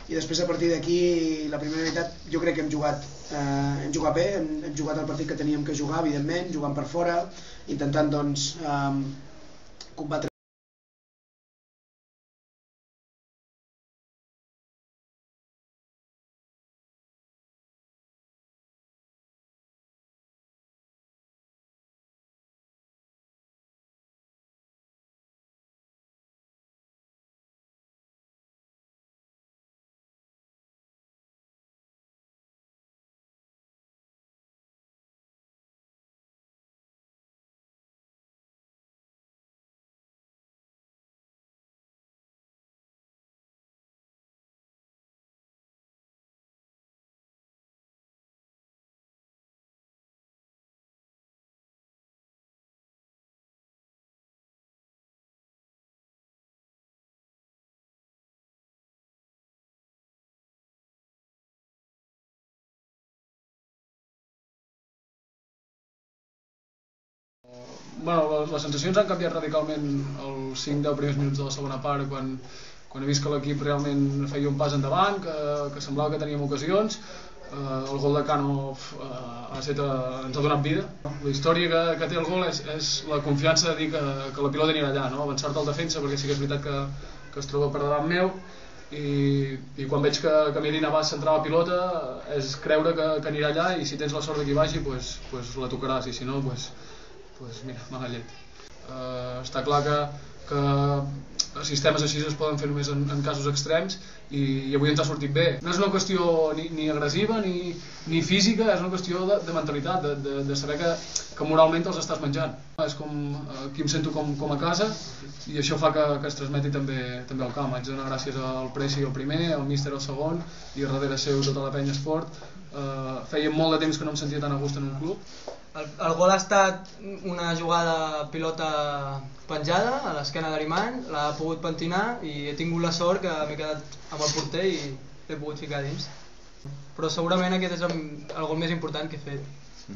i després a partir d'aquí la primera meitat jo crec que hem jugat bé, hem jugat el partit que teníem que jugar, evidentment, jugant per fora, intentant doncs combatre Bueno, les sensacions han canviat radicalment els 5-10 primers minuts de la segona part quan he vist que l'equip realment feia un pas endavant, que semblava que teníem ocasions. El gol de Cano ens ha donat vida. La història que té el gol és la confiança de dir que la pilota anirà allà, no? Avançar-te al defensa, perquè sí que és veritat que es troba per davant meu, i quan veig que Medina va centrar la pilota és creure que anirà allà, i si tens la sort de que hi vagi pues la tocaràs, i si no pues mira, mala llet. Està clar que sistemes així es poden fer només en casos extrems, i avui ens ha sortit bé. No és una qüestió ni agressiva ni física, és una qüestió de mentalitat, de saber que moralment els estàs menjant. És com aquí em sento com a casa, i això fa que es transmeti també al camp. Haig de donar gràcies al Preci el primer, al míster el segon, i darrere seu tota la penya esport. Feia molt de temps que no em sentia tan a gust en un club. El gol ha estat una jugada pilota penjada a l'esquena d'Arimany, l'ha pogut pentinar i he tingut la sort que m'he quedat amb el porter i l'he pogut ficar dins. Però segurament aquest és el gol més important que he fet.